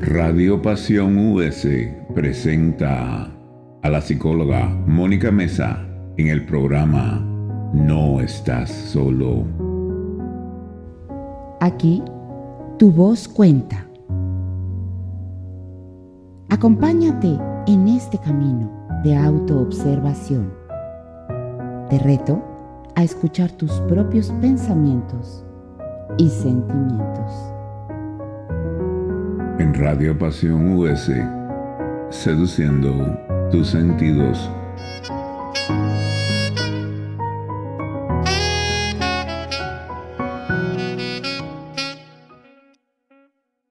Radio Pasión US presenta a la psicóloga Mónica Mesa en el programa No Estás Solo. Aquí, tu voz cuenta. Acompáñate en este camino de autoobservación. Te reto a escuchar tus propios pensamientos y sentimientos. En Radio Pasión US, seduciendo tus sentidos.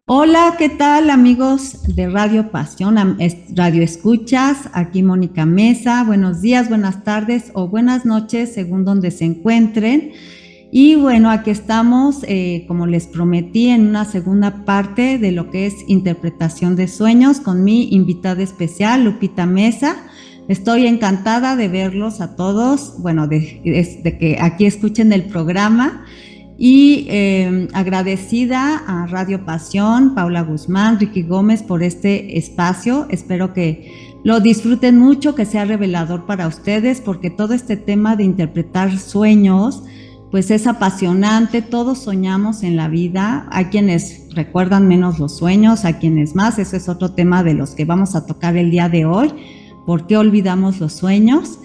Hola, ¿qué tal amigos de Radio Pasión, Radio Escuchas? Aquí Mónica Mesa. Buenos días, buenas tardes o buenas noches según donde se encuentren. Y bueno, aquí estamos, como les prometí, en una segunda parte de lo que es interpretación de sueños con mi invitada especial, Lupita Mesa. Estoy encantada de verlos a todos, bueno, de que aquí escuchen el programa. Y agradecida a Radio Pasión, Paula Guzmán, Ricky Gómez por este espacio. Espero que lo disfruten mucho, que sea revelador para ustedes, porque todo este tema de interpretar sueños, pues es apasionante. Todos soñamos en la vida. Hay quienes recuerdan menos los sueños, hay quienes más. Eso es otro tema de los que vamos a tocar el día de hoy. ¿Por qué olvidamos los sueños?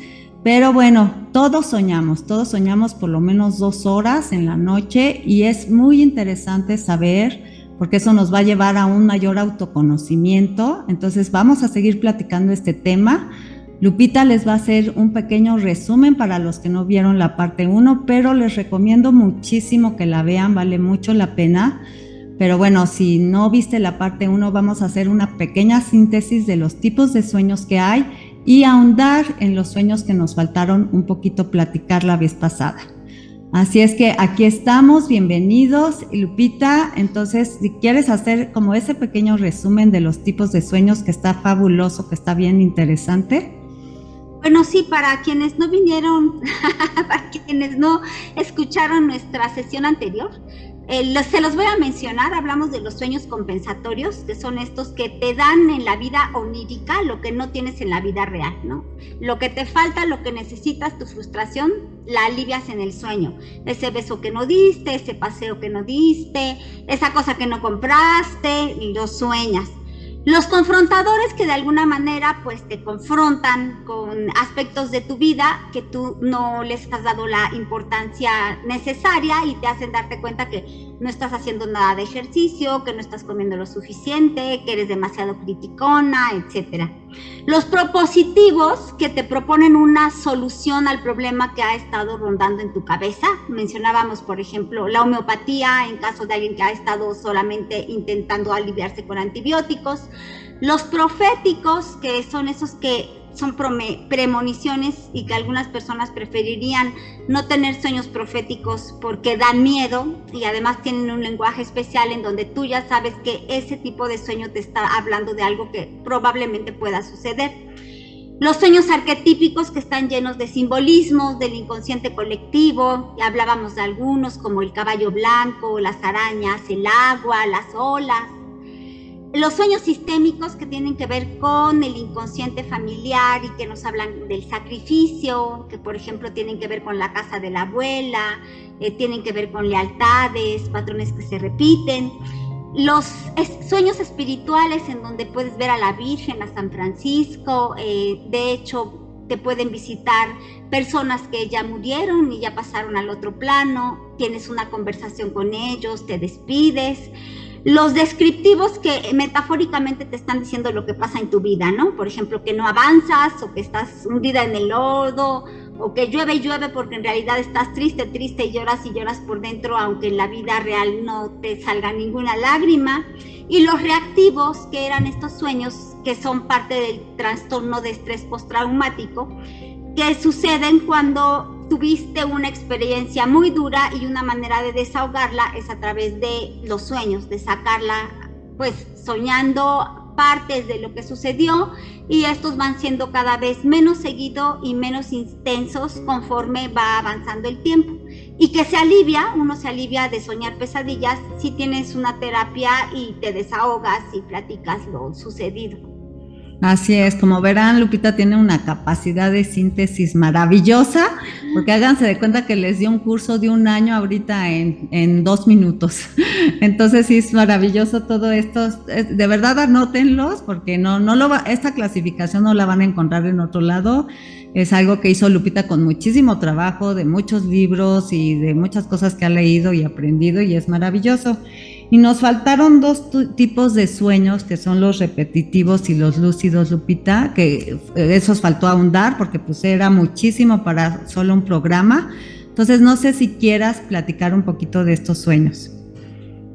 Pero bueno, todos soñamos por lo menos 2 horas en la noche y es muy interesante saber, porque eso nos va a llevar a un mayor autoconocimiento. Entonces vamos a seguir platicando este tema. Lupita les va a hacer un pequeño resumen para los que no vieron la parte 1, pero les recomiendo muchísimo que la vean, vale mucho la pena. Pero bueno, si no viste la parte 1, vamos a hacer una pequeña síntesis de los tipos de sueños que hay y ahondar en los sueños que nos faltaron un poquito platicar la vez pasada. Así es que aquí estamos, bienvenidos. Lupita, entonces, si quieres hacer como ese pequeño resumen de los tipos de sueños, que está fabuloso, que está bien interesante. Bueno, sí, para quienes no vinieron, para quienes no escucharon nuestra sesión anterior, se los voy a mencionar. Hablamos de los sueños compensatorios, que son estos que te dan en la vida onírica lo que no tienes en la vida real, ¿no? Lo que te falta, lo que necesitas, tu frustración, la alivias en el sueño. Ese beso que no diste, ese paseo que no diste, esa cosa que no compraste, y lo sueñas. Los confrontadores, que de alguna manera pues te confrontan con aspectos de tu vida que tú no les has dado la importancia necesaria y te hacen darte cuenta que no estás haciendo nada de ejercicio, que no estás comiendo lo suficiente, que eres demasiado criticona, etc. Los propositivos, que te proponen una solución al problema que ha estado rondando en tu cabeza. Mencionábamos, por ejemplo, la homeopatía en caso de alguien que ha estado solamente intentando aliviarse con antibióticos. Los proféticos, que son esos que son premoniciones y que algunas personas preferirían no tener sueños proféticos porque dan miedo y además tienen un lenguaje especial en donde tú ya sabes que ese tipo de sueño te está hablando de algo que probablemente pueda suceder. Los sueños arquetípicos, que están llenos de simbolismos del inconsciente colectivo, y hablábamos de algunos como el caballo blanco, las arañas, el agua, las olas. Los sueños sistémicos, que tienen que ver con el inconsciente familiar y que nos hablan del sacrificio, que por ejemplo tienen que ver con la casa de la abuela, tienen que ver con lealtades, patrones que se repiten. Los sueños espirituales, en donde puedes ver a la Virgen, a San Francisco, de hecho te pueden visitar personas que ya murieron y ya pasaron al otro plano, tienes una conversación con ellos, te despides. Los descriptivos, que metafóricamente te están diciendo lo que pasa en tu vida, ¿no? Por ejemplo, que no avanzas, o que estás hundida en el lodo, o que llueve y llueve porque en realidad estás triste y lloras por dentro, aunque en la vida real no te salga ninguna lágrima. Y los reactivos, que eran estos sueños que son parte del trastorno de estrés postraumático, que suceden cuando tuviste una experiencia muy dura y una manera de desahogarla es a través de los sueños, de sacarla pues soñando partes de lo que sucedió, y estos van siendo cada vez menos seguidos y menos intensos conforme va avanzando el tiempo. y que uno se alivia de soñar pesadillas si tienes una terapia y te desahogas y platicas lo sucedido. Así es, como verán, Lupita tiene una capacidad de síntesis maravillosa, porque háganse de cuenta que les dio un curso de 1 año ahorita en 2 minutos. Entonces sí es maravilloso todo esto. De verdad anótenlos, porque esta clasificación no la van a encontrar en otro lado. Es algo que hizo Lupita con muchísimo trabajo, de muchos libros y de muchas cosas que ha leído y aprendido, y es maravilloso. Y nos faltaron 2 tipos de sueños, que son los repetitivos y los lúcidos, Lupita, que esos faltó ahondar porque pues era muchísimo para solo un programa. Entonces no sé si quieras platicar un poquito de estos sueños.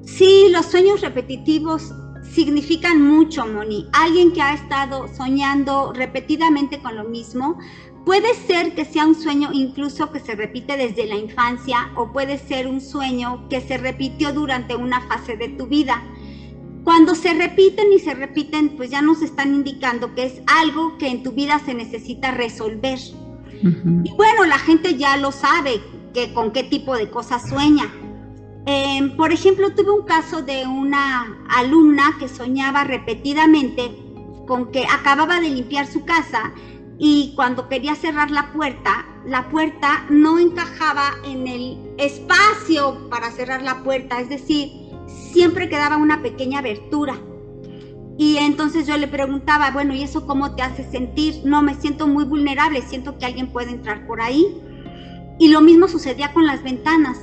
Sí, los sueños repetitivos significan mucho, Moni. Alguien que ha estado soñando repetidamente con lo mismo, puede ser que sea un sueño incluso que se repite desde la infancia, o puede ser un sueño que se repitió durante una fase de tu vida. Cuando se repiten y se repiten, pues ya nos están indicando que es algo que en tu vida se necesita resolver. Uh-huh. Y bueno, la gente ya lo sabe, que con qué tipo de cosas sueña. Por ejemplo, tuve un caso de una alumna que soñaba repetidamente con que acababa de limpiar su casa, y cuando quería cerrar la puerta no encajaba en el espacio para cerrar la puerta, es decir, siempre quedaba una pequeña abertura. Y entonces yo le preguntaba, bueno, ¿y eso cómo te hace sentir? No, me siento muy vulnerable, siento que alguien puede entrar por ahí. Y lo mismo sucedía con las ventanas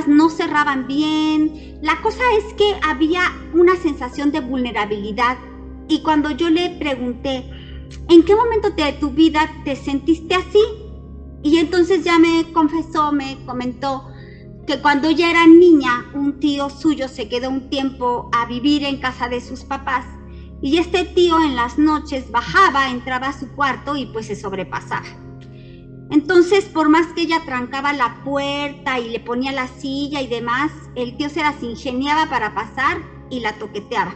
no cerraban bien. La cosa es que había una sensación de vulnerabilidad, y cuando yo le pregunté, ¿en qué momento de tu vida te sentiste así? Y entonces ya me comentó que cuando ella era niña, un tío suyo se quedó un tiempo a vivir en casa de sus papás, y este tío en las noches bajaba, entraba a su cuarto y pues se sobrepasaba. Entonces, por más que ella trancaba la puerta y le ponía la silla y demás, el tío se las ingeniaba para pasar y la toqueteaba.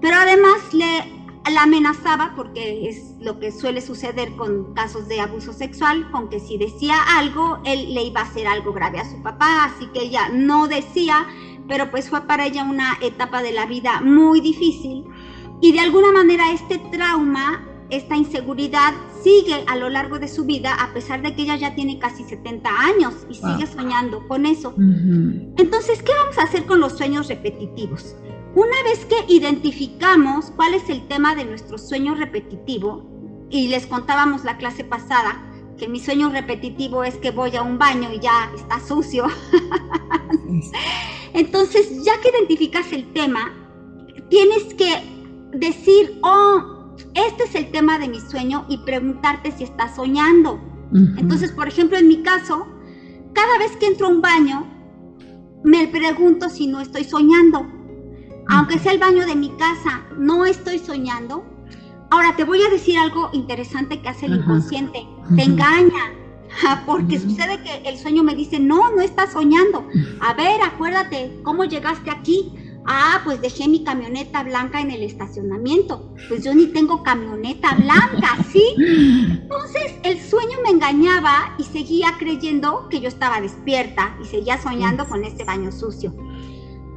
Pero además la amenazaba, porque es lo que suele suceder con casos de abuso sexual, con que si decía algo, él le iba a hacer algo grave a su papá, así que ella no decía, pero pues fue para ella una etapa de la vida muy difícil, y de alguna manera este trauma, esta inseguridad sigue a lo largo de su vida, a pesar de que ella ya tiene casi 70 años y sigue soñando con eso. Uh-huh. Entonces, ¿qué vamos a hacer con los sueños repetitivos? Una vez que identificamos cuál es el tema de nuestro sueño repetitivo, y les contábamos la clase pasada que mi sueño repetitivo es que voy a un baño y ya está sucio. Entonces, ya que identificas el tema, tienes que decir, este es el tema de mi sueño, y preguntarte si estás soñando. Uh-huh. Entonces, por ejemplo, en mi caso, cada vez que entro a un baño, me pregunto si no estoy soñando. Aunque sea el baño de mi casa, no estoy soñando. Ahora te voy a decir algo interesante que hace el inconsciente. Te engaña, porque sucede que el sueño me dice, no estás soñando. A ver, acuérdate, ¿cómo llegaste aquí? Pues dejé mi camioneta blanca en el estacionamiento. Pues yo ni tengo camioneta blanca, ¿sí? Entonces el sueño me engañaba y seguía creyendo que yo estaba despierta y seguía soñando con este baño sucio.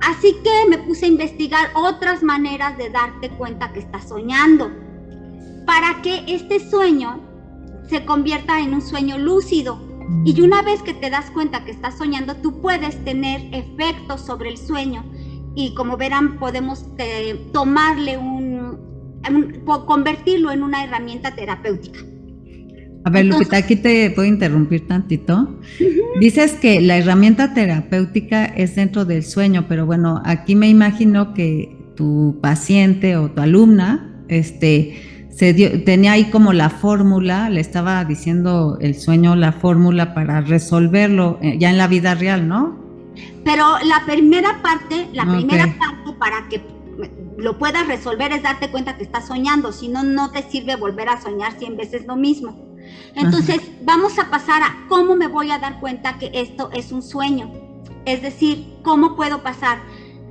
Así que me puse a investigar otras maneras de darte cuenta que estás soñando, para que este sueño se convierta en un sueño lúcido. Y una vez que te das cuenta que estás soñando, tú puedes tener efectos sobre el sueño. Y como verán, podemos tomarle convertirlo en una herramienta terapéutica. A ver, Lupita, aquí te puedo interrumpir tantito. Uh-huh. Dices que la herramienta terapéutica es dentro del sueño, pero bueno, aquí me imagino que tu paciente o tu alumna tenía ahí como la fórmula, le estaba diciendo el sueño la fórmula para resolverlo ya en la vida real, ¿no? Pero la primera parte para que lo puedas resolver es darte cuenta que estás soñando, si no, no te sirve volver a soñar 100 veces lo mismo. Entonces, vamos a pasar a cómo me voy a dar cuenta que esto es un sueño. Es decir, cómo puedo pasar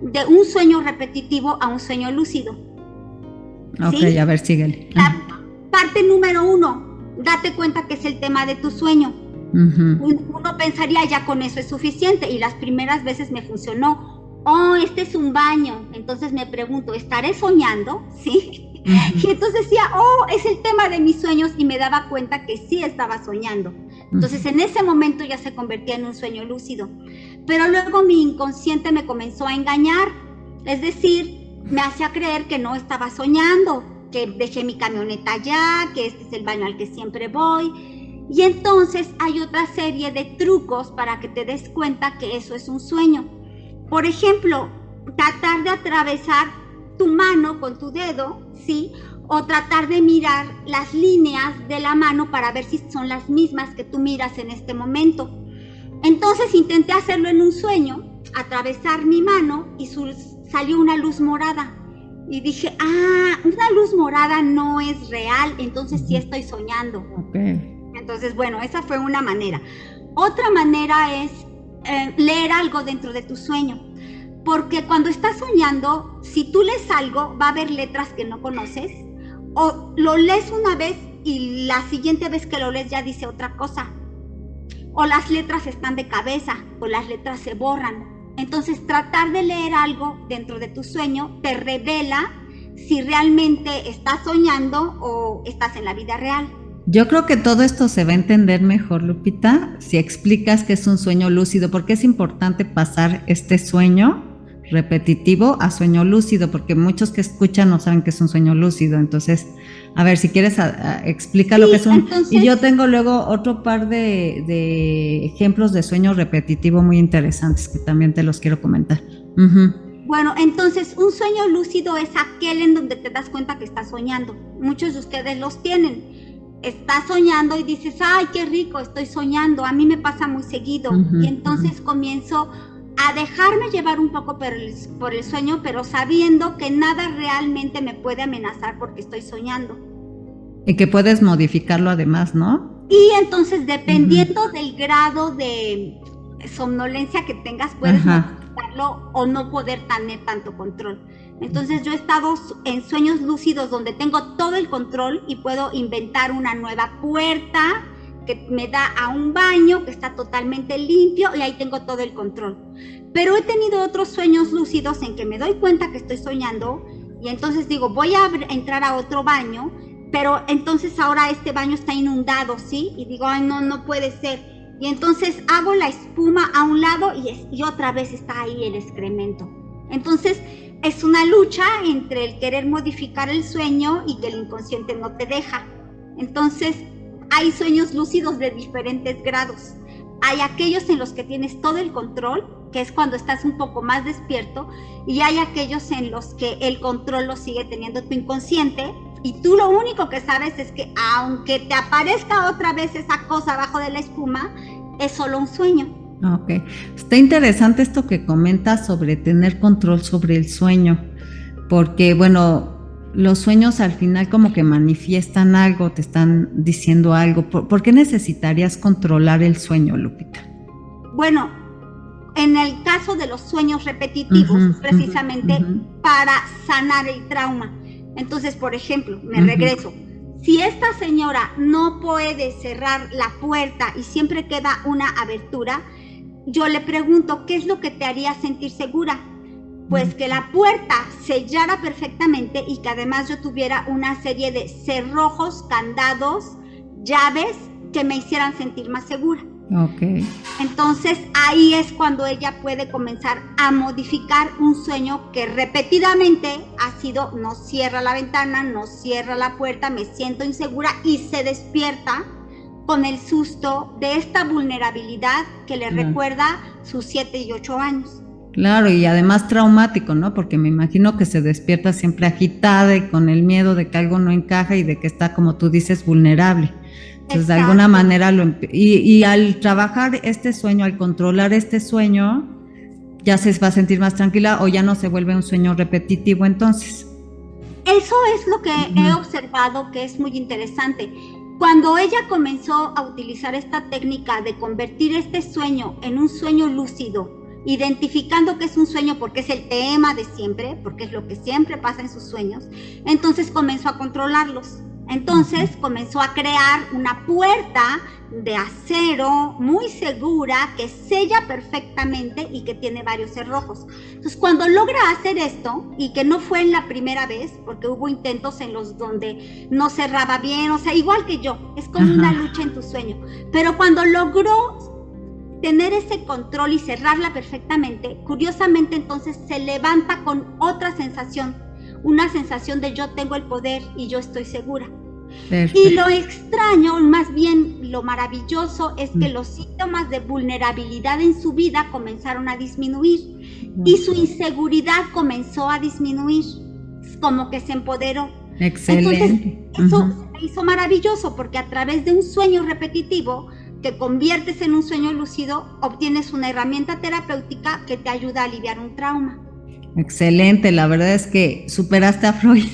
de un sueño repetitivo a un sueño lúcido. Ok, ¿sí? A ver, síguele. La parte número 1, date cuenta que es el tema de tu sueño. Uno pensaría ya con eso es suficiente y las primeras veces me funcionó. Oh, este es un baño. Entonces me pregunto, ¿estaré soñando? ¿Sí? Y entonces decía, oh, es el tema de mis sueños y me daba cuenta que sí estaba soñando. Entonces en ese momento ya se convertía en un sueño lúcido. Pero luego mi inconsciente me comenzó a engañar. Es decir, me hacía creer que no estaba soñando, que dejé mi camioneta allá, que este es el baño al que siempre voy. Y entonces hay otra serie de trucos para que te des cuenta que eso es un sueño. Por ejemplo, tratar de atravesar tu mano con tu dedo, ¿sí? O tratar de mirar las líneas de la mano para ver si son las mismas que tú miras en este momento. Entonces intenté hacerlo en un sueño, atravesar mi mano y salió una luz morada. Y dije, una luz morada no es real, entonces sí estoy soñando. Okay. Entonces, bueno, esa fue una manera. Otra manera es leer algo dentro de tu sueño. Porque cuando estás soñando, si tú lees algo, va a haber letras que no conoces. O lo lees una vez y la siguiente vez que lo lees ya dice otra cosa. O las letras están de cabeza, o las letras se borran. Entonces, tratar de leer algo dentro de tu sueño te revela si realmente estás soñando o estás en la vida real. Yo creo que todo esto se va a entender mejor, Lupita, si explicas que es un sueño lúcido, porque es importante pasar este sueño repetitivo a sueño lúcido, porque muchos que escuchan no saben que es un sueño lúcido. Entonces, a ver, si quieres, explica lo que es un... Entonces, y yo tengo luego otro par de ejemplos de sueño repetitivo muy interesantes que también te los quiero comentar. Bueno, entonces un sueño lúcido es aquel en donde te das cuenta que estás soñando. Muchos de ustedes los tienen. Estás soñando y dices, ay, qué rico, estoy soñando. A mí me pasa muy seguido. Y entonces comienzo a dejarme llevar un poco por el sueño, pero sabiendo que nada realmente me puede amenazar porque estoy soñando. Y que puedes modificarlo además, ¿no? Y entonces, dependiendo del grado de somnolencia que tengas, puedes modificarlo o no poder tener tanto control. Entonces yo he estado en sueños lúcidos donde tengo todo el control y puedo inventar una nueva puerta que me da a un baño que está totalmente limpio y ahí tengo todo el control. Pero he tenido otros sueños lúcidos en que me doy cuenta que estoy soñando y entonces digo, voy a entrar a otro baño, pero entonces ahora este baño está inundado, ¿sí? Y digo, ay, no puede ser. Y entonces hago la espuma a un lado y otra vez está ahí el excremento. Entonces es una lucha entre el querer modificar el sueño y que el inconsciente no te deja. Entonces hay sueños lúcidos de diferentes grados. Hay aquellos en los que tienes todo el control, que es cuando estás un poco más despierto, y hay aquellos en los que el control lo sigue teniendo tu inconsciente, y tú lo único que sabes es que aunque te aparezca otra vez esa cosa abajo de la espuma, es solo un sueño. Ok, está interesante esto que comentas sobre tener control sobre el sueño, porque bueno, los sueños al final como que manifiestan algo, te están diciendo algo. ¿Por qué necesitarías controlar el sueño, Lupita? Bueno, en el caso de los sueños repetitivos, precisamente para sanar el trauma. Entonces, por ejemplo, me regreso. Si esta señora no puede cerrar la puerta y siempre queda una abertura, yo le pregunto, ¿qué es lo que te haría sentir segura? Pues que la puerta sellara perfectamente y que además yo tuviera una serie de cerrojos, candados, llaves que me hicieran sentir más segura. Okay. Entonces ahí es cuando ella puede comenzar a modificar un sueño que repetidamente ha sido no cierra la ventana, no cierra la puerta, me siento insegura y se despierta con el susto de esta vulnerabilidad que le recuerda sus 7 y 8 años. Claro, y además traumático, ¿no? Porque me imagino que se despierta siempre agitada y con el miedo de que algo no encaja y de que está, como tú dices, vulnerable. Entonces, de alguna manera, y al trabajar este sueño, al controlar este sueño, ya se va a sentir más tranquila o ya no se vuelve un sueño repetitivo, entonces. Eso es lo que he observado que es muy interesante. Cuando ella comenzó a utilizar esta técnica de convertir este sueño en un sueño lúcido, identificando que es un sueño porque es el tema de siempre, porque es lo que siempre pasa en sus sueños, entonces comenzó a controlarlos. Entonces comenzó a crear una puerta de acero muy segura que sella perfectamente y que tiene varios cerrojos. Entonces, cuando logra hacer esto, y que no fue en la primera vez, porque hubo intentos en los donde no cerraba bien, o sea, igual que yo, es como una lucha en tu sueño, pero cuando logró tener ese control y cerrarla perfectamente, curiosamente entonces se levanta con otra sensación, una sensación de yo tengo el poder y yo estoy segura. Perfecto. Y lo extraño, más bien lo maravilloso, es que los síntomas de vulnerabilidad en su vida comenzaron a disminuir y su inseguridad comenzó a disminuir, como que se empoderó. Excelente. Entonces, eso se hizo maravilloso, porque a través de un sueño repetitivo que conviertes en un sueño lúcido, obtienes una herramienta terapéutica que te ayuda a aliviar un trauma. Excelente, la verdad es que superaste a Freud.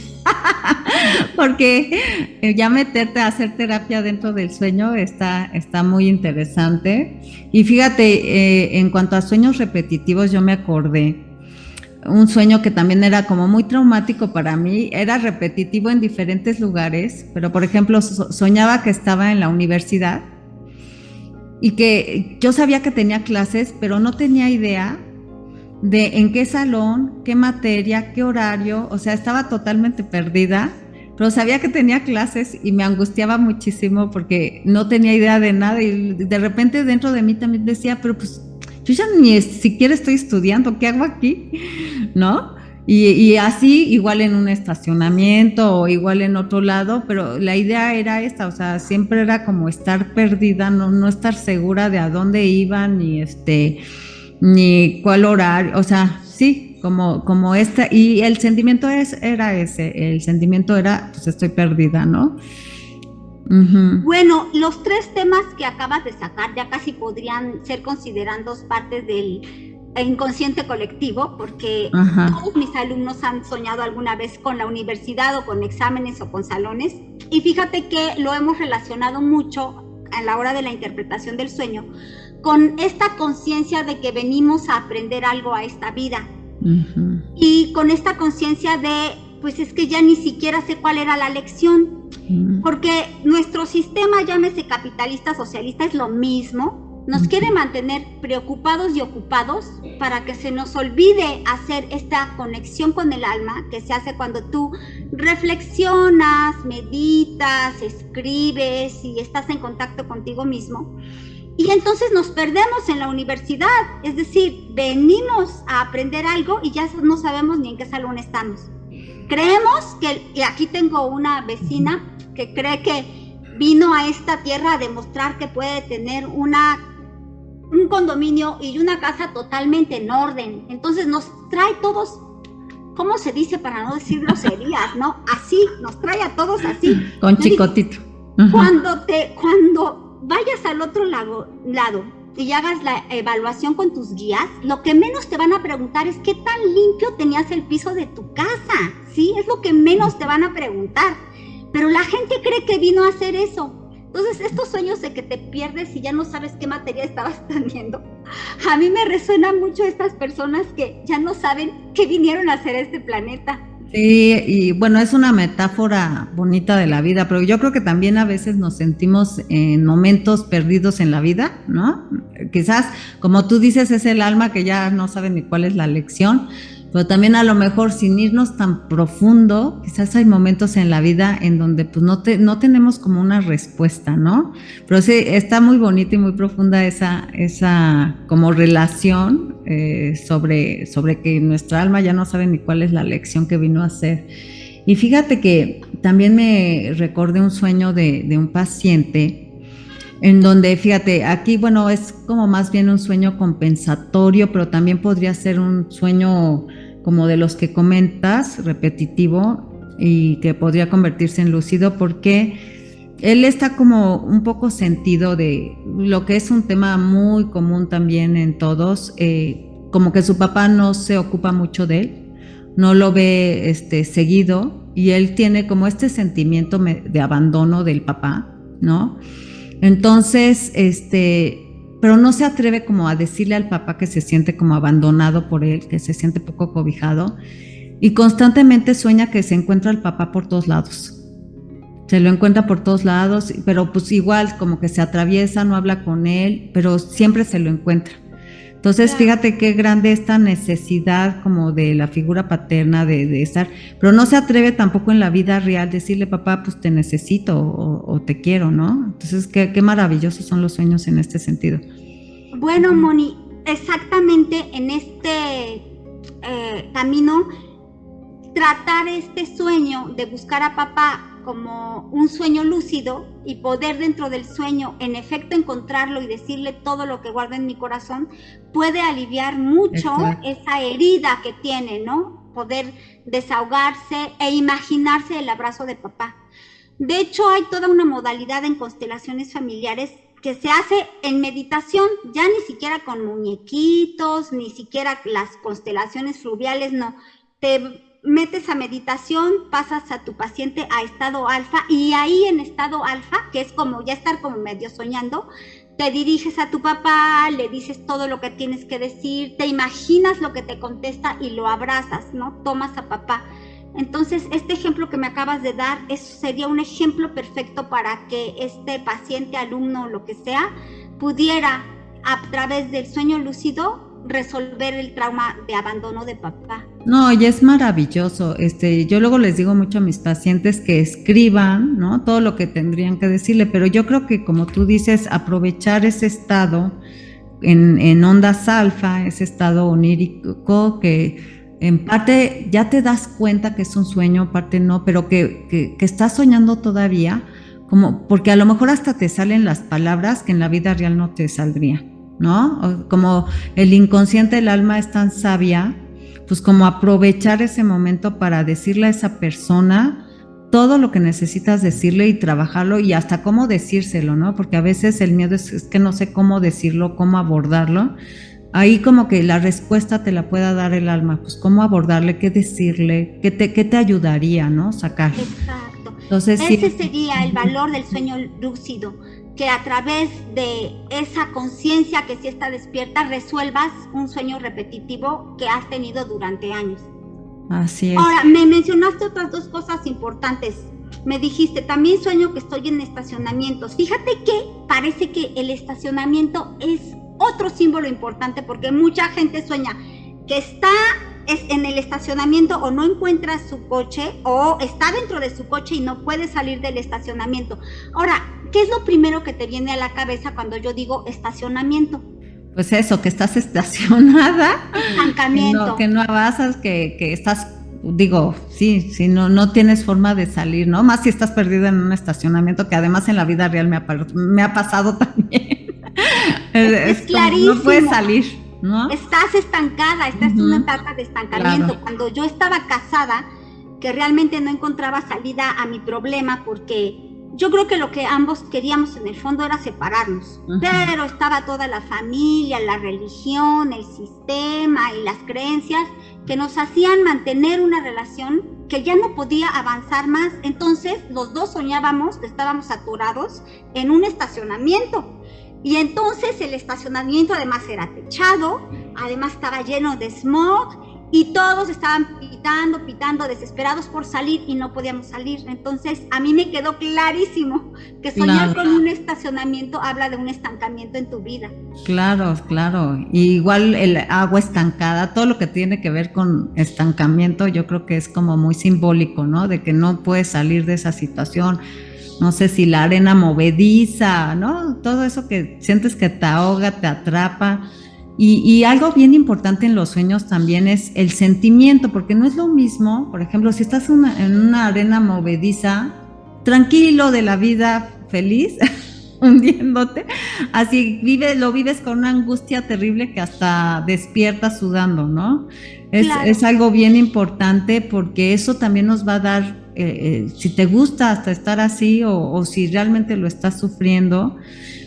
Porque ya meterte a hacer terapia dentro del sueño está muy interesante. Y fíjate, en cuanto a sueños repetitivos, yo me acordé un sueño que también era como muy traumático para mí, era repetitivo en diferentes lugares, pero por ejemplo soñaba que estaba en la universidad y que yo sabía que tenía clases, pero no tenía idea de en qué salón, qué materia, qué horario, o sea, estaba totalmente perdida, pero sabía que tenía clases y me angustiaba muchísimo porque no tenía idea de nada y de repente dentro de mí también decía, pero pues yo ya ni siquiera estoy estudiando, ¿qué hago aquí? ¿No? Y así igual en un estacionamiento o igual en otro lado, pero la idea era esta, o sea, siempre era como estar perdida, no estar segura de a dónde iba ni cuál horario, o sea, sí, como esta, y el sentimiento era ese, el sentimiento era, pues estoy perdida, ¿no? Bueno, los tres temas que acabas de sacar ya casi podrían ser considerados partes del inconsciente colectivo, porque todos mis alumnos han soñado alguna vez con la universidad o con exámenes o con salones, y fíjate que lo hemos relacionado mucho a la hora de la interpretación del sueño con esta conciencia de que venimos a aprender algo a esta vida. Y con esta conciencia de, pues es que ya ni siquiera sé cuál era la lección, porque nuestro sistema, llámese capitalista, socialista, es lo mismo, nos quiere mantener preocupados y ocupados para que se nos olvide hacer esta conexión con el alma que se hace cuando tú reflexionas, meditas, escribes y estás en contacto contigo mismo. Y entonces nos perdemos en la universidad, es decir, venimos a aprender algo y ya no sabemos ni en qué salón estamos. Creemos que, y aquí tengo una vecina que cree que vino a esta tierra a demostrar que puede tener un condominio y una casa totalmente en orden. Entonces nos trae todos, ¿cómo se dice para no decir groserías, no? Así, nos trae a todos así. Con chicotito. Cuando vayas al otro lado y hagas la evaluación con tus guías, lo que menos te van a preguntar es qué tan limpio tenías el piso de tu casa, ¿sí? Es lo que menos te van a preguntar, pero la gente cree que vino a hacer eso. Entonces, estos sueños de que te pierdes y ya no sabes qué materia estabas teniendo, a mí me resuenan mucho estas personas que ya no saben qué vinieron a hacer a este planeta. Sí, y bueno, es una metáfora bonita de la vida, pero yo creo que también a veces nos sentimos en momentos perdidos en la vida, ¿no? Quizás, como tú dices, es el alma que ya no sabe ni cuál es la lección, pero también a lo mejor sin irnos tan profundo, quizás hay momentos en la vida en donde pues no tenemos como una respuesta, ¿no? Pero sí, está muy bonita y muy profunda esa como relación sobre que nuestra alma ya no sabe ni cuál es la lección que vino a hacer. Y fíjate que también me recordé un sueño de un paciente en donde, fíjate, aquí, bueno, es como más bien un sueño compensatorio, pero también podría ser un sueño como de los que comentas, repetitivo, y que podría convertirse en lúcido, porque él está como un poco sentido de lo que es un tema muy común también en todos, como que su papá no se ocupa mucho de él, no lo ve seguido, y él tiene como este sentimiento de abandono del papá, ¿no? Entonces, pero no se atreve como a decirle al papá que se siente como abandonado por él, que se siente poco cobijado, y constantemente sueña que se encuentra al papá por todos lados, Se lo encuentra por todos lados, pero pues igual como que se atraviesa, no habla con él, pero siempre se lo encuentra. Entonces, fíjate qué grande esta necesidad como de la figura paterna de estar, pero no se atreve tampoco en la vida real decirle, papá, pues te necesito o te quiero, ¿no? Entonces, qué maravillosos son los sueños en este sentido. Bueno, Moni, exactamente en este camino, tratar este sueño de buscar a papá como un sueño lúcido y poder dentro del sueño en efecto encontrarlo y decirle todo lo que guarda en mi corazón, puede aliviar mucho esa herida que tiene, ¿no? Poder desahogarse e imaginarse el abrazo de papá. De hecho, hay toda una modalidad en constelaciones familiares que se hace en meditación, ya ni siquiera con muñequitos, ni siquiera las constelaciones fluviales, no. Te metes a meditación, pasas a tu paciente a estado alfa y ahí en estado alfa, que es como ya estar como medio soñando, te diriges a tu papá, le dices todo lo que tienes que decir, te imaginas lo que te contesta y lo abrazas, ¿no? Tomas a papá. Entonces, este ejemplo que me acabas de dar, eso sería un ejemplo perfecto para que este paciente, alumno o lo que sea, pudiera a través del sueño lúcido resolver el trauma de abandono de papá. No, y es maravilloso. Yo luego les digo mucho a mis pacientes que escriban, ¿no? Todo lo que tendrían que decirle, pero yo creo que como tú dices, aprovechar ese estado en ondas alfa, ese estado onírico que en parte ya te das cuenta que es un sueño, parte no, pero que estás soñando todavía, como porque a lo mejor hasta te salen las palabras que en la vida real no te saldrían, ¿no? Como el inconsciente del alma es tan sabia, pues como aprovechar ese momento para decirle a esa persona todo lo que necesitas decirle y trabajarlo y hasta cómo decírselo, ¿no? Porque a veces el miedo es que no sé cómo decirlo, cómo abordarlo. Ahí como que la respuesta te la pueda dar el alma, pues cómo abordarle, qué decirle, qué te ayudaría, ¿no? Sacar. Exacto. Entonces, ese sería el valor del sueño lúcido, que a través de esa conciencia que sí está despierta, resuelvas un sueño repetitivo que has tenido durante años. Así es. Ahora, me mencionaste otras dos cosas importantes. Me dijiste, también sueño que estoy en estacionamientos. Fíjate que parece que el estacionamiento es otro símbolo importante porque mucha gente sueña que está en el estacionamiento o no encuentra su coche o está dentro de su coche y no puede salir del estacionamiento. Ahora, ¿qué es lo primero que te viene a la cabeza cuando yo digo estacionamiento? Pues eso, que estás estacionada. Estancamiento. Que no avanzas, que estás, digo, sí, no tienes forma de salir, ¿no? Más si estás perdida en un estacionamiento, que además en la vida real me ha pasado también. Es clarísimo. No puedes salir, ¿no? Estás estancada, estás en una etapa de estancamiento. Claro. Cuando yo estaba casada, que realmente no encontraba salida a mi problema, porque yo creo que lo que ambos queríamos en el fondo era separarnos, pero estaba toda la familia, la religión, el sistema y las creencias que nos hacían mantener una relación que ya no podía avanzar más. Entonces los dos soñábamos que estábamos atorados en un estacionamiento. Y entonces el estacionamiento además era techado, además estaba lleno de smog y todos estaban pitando, desesperados por salir y no podíamos salir. Entonces a mí me quedó clarísimo que soñar con un estacionamiento habla de un estancamiento en tu vida. Claro. Y igual el agua estancada, todo lo que tiene que ver con estancamiento, yo creo que es como muy simbólico, ¿no? De que no puedes salir de esa situación. No sé si la arena movediza, ¿no? Todo eso que sientes que te ahoga, te atrapa. Y algo bien importante en los sueños también es el sentimiento, porque no es lo mismo, por ejemplo, si estás en una arena movediza, tranquilo de la vida, feliz, hundiéndote, así lo vives con una angustia terrible que hasta despiertas sudando, ¿no? Es algo bien importante porque eso también nos va a dar, si te gusta hasta estar así o si realmente lo estás sufriendo.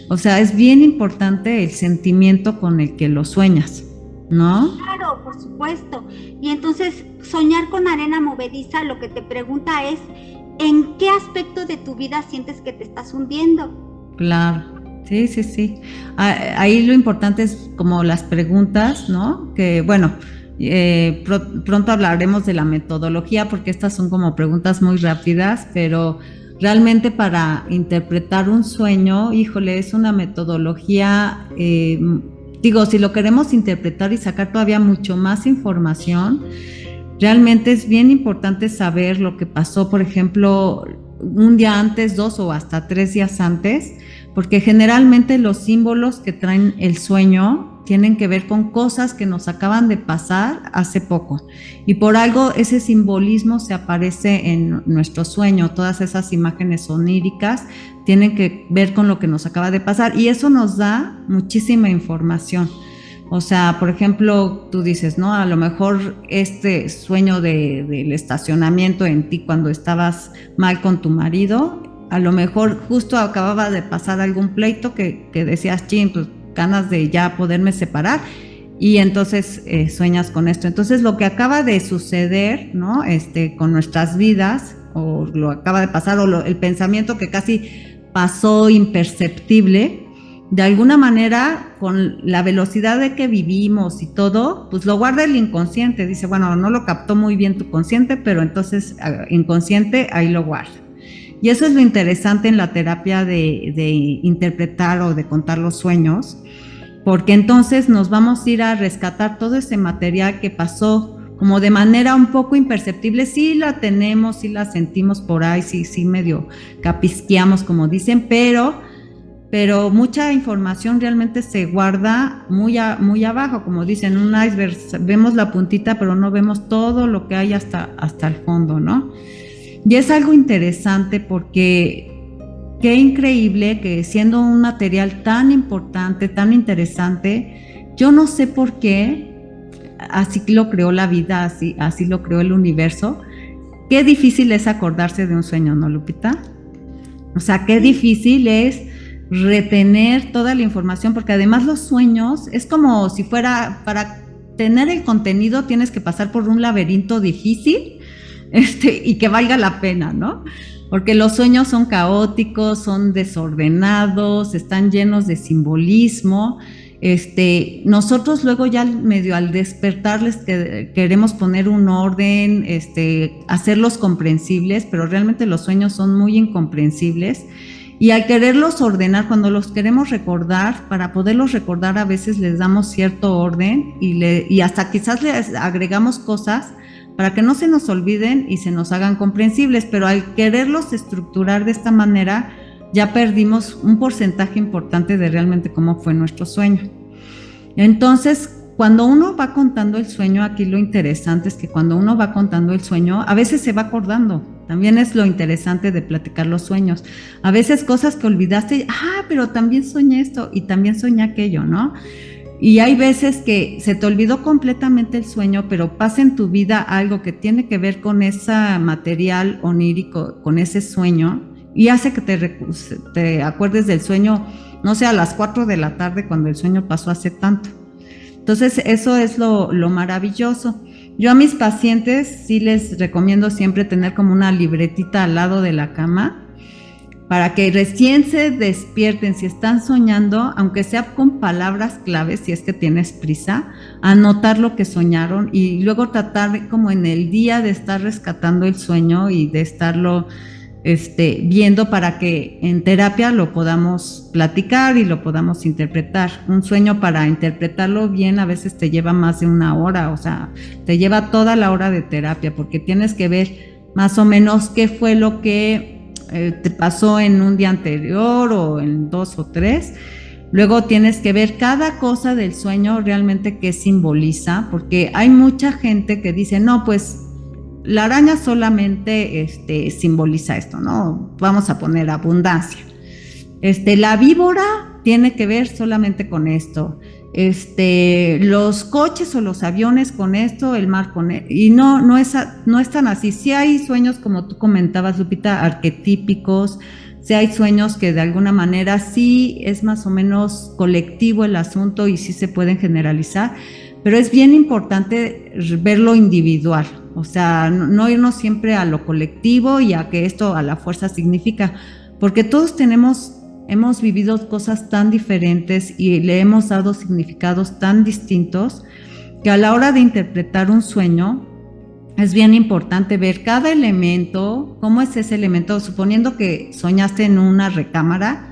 O sea, es bien importante el sentimiento con el que lo sueñas, ¿no? Claro, por supuesto. Y entonces, soñar con arena movediza, lo que te pregunta es, ¿en qué aspecto de tu vida sientes que te estás hundiendo? Claro, sí. Ahí lo importante es como las preguntas, ¿no? Que, bueno, pronto hablaremos de la metodología porque estas son como preguntas muy rápidas, pero realmente para interpretar un sueño, híjole, es una metodología, si lo queremos interpretar y sacar todavía mucho más información, realmente es bien importante saber lo que pasó, por ejemplo, un día antes, 2 o hasta 3 días antes, porque generalmente los símbolos que traen el sueño tienen que ver con cosas que nos acaban de pasar hace poco, y por algo ese simbolismo se aparece en nuestro sueño. Todas esas imágenes oníricas tienen que ver con lo que nos acaba de pasar, y eso nos da muchísima información. O sea, por ejemplo, tú dices, ¿no? A lo mejor este sueño del estacionamiento en ti cuando estabas mal con tu marido, a lo mejor justo acababa de pasar algún pleito que decías, chin, pues ganas de ya poderme separar, y entonces sueñas con esto. Entonces lo que acaba de suceder, ¿no? Con nuestras vidas, o lo acaba de pasar, o el pensamiento que casi pasó imperceptible, de alguna manera, con la velocidad de que vivimos y todo, pues lo guarda el inconsciente. Dice, bueno, no lo captó muy bien tu consciente, pero entonces inconsciente ahí lo guarda. Y eso es lo interesante en la terapia de interpretar o de contar los sueños, porque entonces nos vamos a ir a rescatar todo ese material que pasó como de manera un poco imperceptible. Sí la tenemos, sí la sentimos por ahí, sí medio capisqueamos, como dicen, pero mucha información realmente se guarda muy abajo, como dicen, un iceberg. Vemos la puntita, pero no vemos todo lo que hay hasta el fondo, ¿no? Y es algo interesante porque qué increíble que siendo un material tan importante, tan interesante, yo no sé por qué, así lo creó la vida, así lo creó el universo. Qué difícil es acordarse de un sueño, ¿no, Lupita? O sea, qué difícil es retener toda la información, porque además los sueños es como si fuera, para tener el contenido tienes que pasar por un laberinto difícil, y que valga la pena, ¿no? Porque los sueños son caóticos, son desordenados, están llenos de simbolismo. Nosotros luego ya medio al despertarles queremos poner un orden, hacerlos comprensibles, pero realmente los sueños son muy incomprensibles. Y al quererlos ordenar, cuando los queremos recordar, para poderlos recordar a veces les damos cierto orden y hasta quizás les agregamos cosas para que no se nos olviden y se nos hagan comprensibles, pero al quererlos estructurar de esta manera ya perdimos un porcentaje importante de realmente cómo fue nuestro sueño. Entonces, cuando uno va contando el sueño, aquí lo interesante es que cuando uno va contando el sueño, a veces se va acordando. También es lo interesante de platicar los sueños. A veces cosas que olvidaste, pero también soñé esto y también soñé aquello, ¿no? Y hay veces que se te olvidó completamente el sueño, pero pasa en tu vida algo que tiene que ver con ese material onírico, con ese sueño, y hace que te acuerdes del sueño, no sé, a las 4 de la tarde cuando el sueño pasó hace tanto. Entonces eso es lo maravilloso. Yo a mis pacientes sí les recomiendo siempre tener como una libretita al lado de la cama, para que recién se despierten, si están soñando, aunque sea con palabras claves, si es que tienes prisa, anotar lo que soñaron y luego tratar como en el día de estar rescatando el sueño y de estarlo viendo para que en terapia lo podamos platicar y lo podamos interpretar. Un sueño, para interpretarlo bien, a veces te lleva más de 1 hora, o sea, te lleva toda la hora de terapia, porque tienes que ver más o menos qué fue lo que te pasó en un día anterior o en 2 o 3. Luego tienes que ver cada cosa del sueño realmente qué simboliza, porque hay mucha gente que dice, no, pues la araña solamente simboliza esto, ¿no? Vamos a poner abundancia. La víbora tiene que ver solamente con esto. Los coches o los aviones con esto, el mar con esto, y no es tan así. Sí hay sueños, como tú comentabas, Lupita, arquetípicos. Sí hay sueños que de alguna manera sí es más o menos colectivo el asunto y sí se pueden generalizar, pero es bien importante verlo individual, o sea, no irnos siempre a lo colectivo y a que esto a la fuerza significa, porque todos hemos vivido cosas tan diferentes y le hemos dado significados tan distintos que a la hora de interpretar un sueño es bien importante ver cada elemento, cómo es ese elemento, suponiendo que soñaste en una recámara,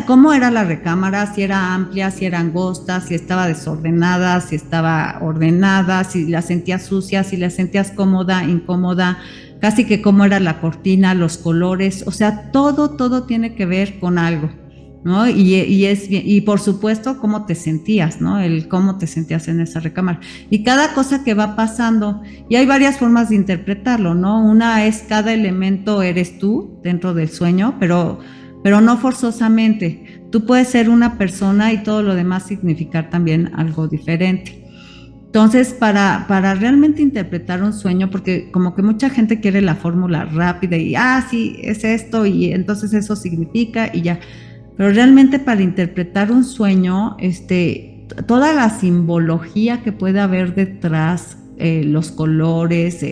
cómo era la recámara, si era amplia, si era angosta, si estaba desordenada, si estaba ordenada, si la sentías sucia, si la sentías cómoda, incómoda, casi que cómo era la cortina, los colores, o sea, todo tiene que ver con algo, ¿no? Y por supuesto cómo te sentías, ¿no? El cómo te sentías en esa recámara. Y cada cosa que va pasando, y hay varias formas de interpretarlo, ¿no? Una es cada elemento eres tú dentro del sueño, pero no forzosamente. Tú puedes ser una persona y todo lo demás significar también algo diferente. Entonces, para realmente interpretar un sueño, porque como que mucha gente quiere la fórmula rápida y, sí, es esto y entonces eso significa y ya. Pero realmente para interpretar un sueño, toda la simbología que puede haber detrás, los colores,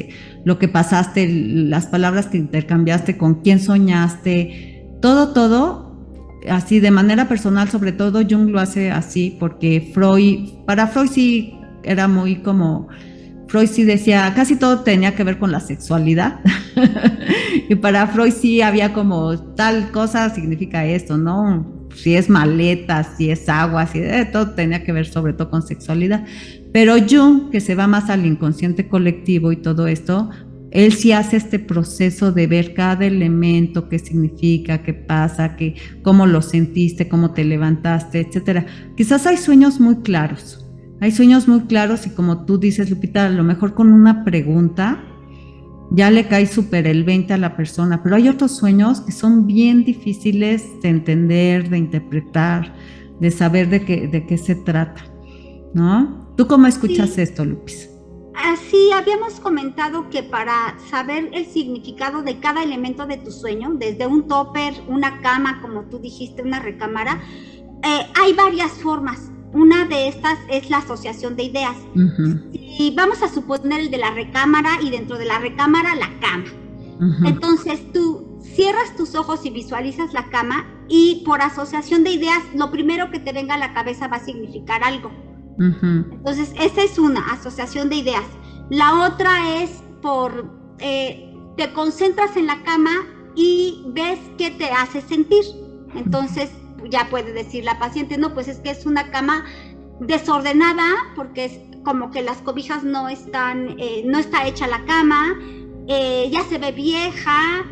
lo que pasaste, las palabras que intercambiaste, con quién soñaste, todo, así de manera personal, sobre todo Jung lo hace así, porque para Freud sí era muy como, Freud sí decía, casi todo tenía que ver con la sexualidad, y para Freud sí había como tal cosa significa esto, ¿no? Si es maleta, si es agua, todo tenía que ver sobre todo con sexualidad. Pero Jung, que se va más al inconsciente colectivo y todo esto, él sí hace este proceso de ver cada elemento, qué significa, qué pasa, cómo lo sentiste, cómo te levantaste, etcétera. Quizás hay sueños muy claros y como tú dices, Lupita, a lo mejor con una pregunta ya le cae súper el 20 a la persona, pero hay otros sueños que son bien difíciles de entender, de interpretar, de saber de qué se trata, ¿no? ¿Tú cómo escuchas esto, Lupis? Así habíamos comentado que para saber el significado de cada elemento de tu sueño, desde un topper, una cama, como tú dijiste, una recámara, hay varias formas. Una de estas es la asociación de ideas. Uh-huh. Y vamos a suponer el de la recámara y dentro de la recámara la cama. Uh-huh. Entonces tú cierras tus ojos y visualizas la cama y por asociación de ideas lo primero que te venga a la cabeza va a significar algo. Uh-huh. Entonces esa es una asociación de ideas. La otra es te concentras en la cama y ves qué te hace sentir. Entonces ya puede decir la paciente, no, pues es que es una cama desordenada porque es como que las cobijas no está hecha la cama, ya se ve vieja,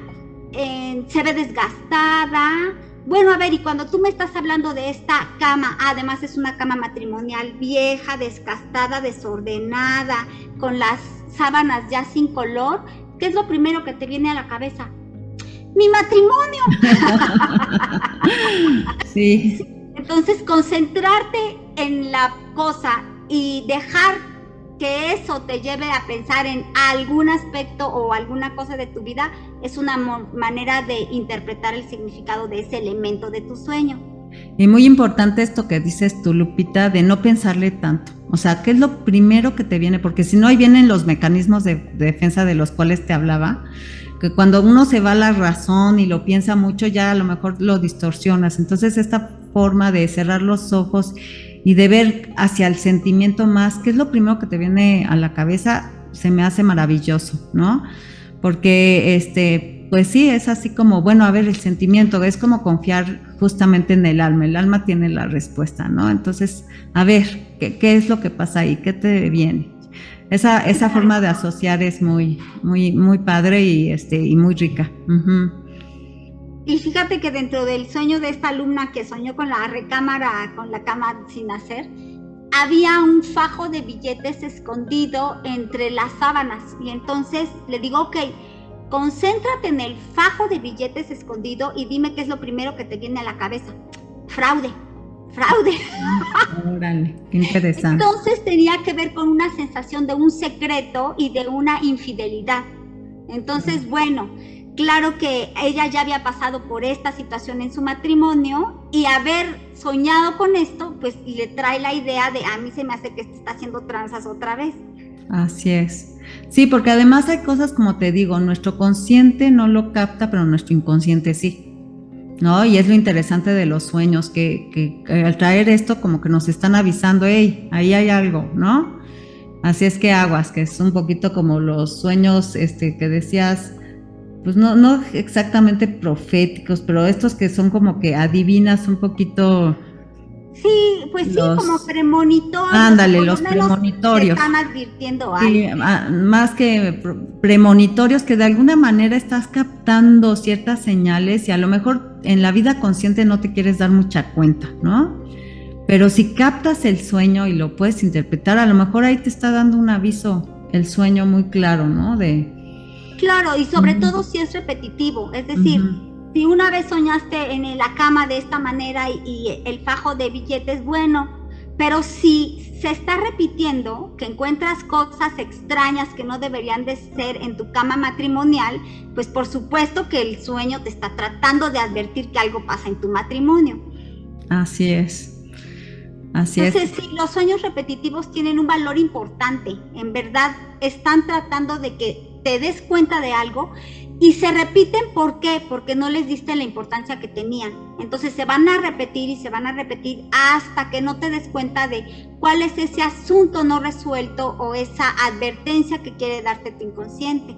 se ve desgastada. Bueno, a ver, y cuando tú me estás hablando de esta cama, además es una cama matrimonial vieja, desgastada, desordenada, con las sábanas ya sin color, ¿qué es lo primero que te viene a la cabeza? ¡Mi matrimonio! Sí. Entonces, concentrarte en la cosa y dejar que eso te lleve a pensar en algún aspecto o alguna cosa de tu vida es una manera de interpretar el significado de ese elemento de tu sueño. Y muy importante esto que dices tú, Lupita, de no pensarle tanto. O sea, ¿qué es lo primero que te viene? Porque si no, ahí vienen los mecanismos de defensa de los cuales te hablaba, que cuando uno se va a la razón y lo piensa mucho, ya a lo mejor lo distorsionas. Entonces, esta forma de cerrar los ojos y de ver hacia el sentimiento más, ¿qué es lo primero que te viene a la cabeza? Se me hace maravilloso, ¿no? Porque, pues sí, es así como, bueno, a ver, el sentimiento, es como confiar justamente en el alma tiene la respuesta, ¿no? Entonces, a ver, ¿qué es lo que pasa ahí? ¿Qué te viene? Esa forma de asociar es muy, muy, muy padre y muy rica. Uh-huh. Y fíjate que dentro del sueño de esta alumna que soñó con la recámara, con la cama sin hacer, había un fajo de billetes escondido entre las sábanas. Y entonces le digo, ok, concéntrate en el fajo de billetes escondido y dime qué es lo primero que te viene a la cabeza. Fraude. Órale, qué interesante. Entonces tenía que ver con una sensación de un secreto y de una infidelidad. Entonces, bueno, claro que ella ya había pasado por esta situación en su matrimonio y haber soñado con esto, pues le trae la idea de a mí se me hace que está haciendo tranzas otra vez. Así es. Sí, porque además hay cosas, como te digo, nuestro consciente no lo capta, pero nuestro inconsciente sí, ¿no? Y es lo interesante de los sueños, que al traer esto como que nos están avisando, hey, ahí hay algo, ¿no? Así es que aguas, que es un poquito como los sueños que decías, pues no exactamente proféticos, pero estos que son como que adivinas un poquito. Sí, pues sí, como premonitorios. Ándale, los premonitorios. Te están advirtiendo algo. Sí, más que premonitorios, que de alguna manera estás captando ciertas señales y a lo mejor en la vida consciente no te quieres dar mucha cuenta, ¿no? Pero si captas el sueño y lo puedes interpretar, a lo mejor ahí te está dando un aviso, el sueño muy claro, ¿no? Claro, y sobre todo si es repetitivo, es decir, si una vez soñaste en la cama de esta manera y el fajo de billetes, bueno, pero si se está repitiendo, que encuentras cosas extrañas que no deberían de ser en tu cama matrimonial, pues por supuesto que el sueño te está tratando de advertir que algo pasa en tu matrimonio. Así es. Entonces, sí, los sueños repetitivos tienen un valor importante. En verdad, están tratando de que te des cuenta de algo y se repiten. ¿Por qué? Porque no les diste la importancia que tenían. Entonces, se van a repetir y se van a repetir hasta que no te des cuenta de cuál es ese asunto no resuelto o esa advertencia que quiere darte tu inconsciente.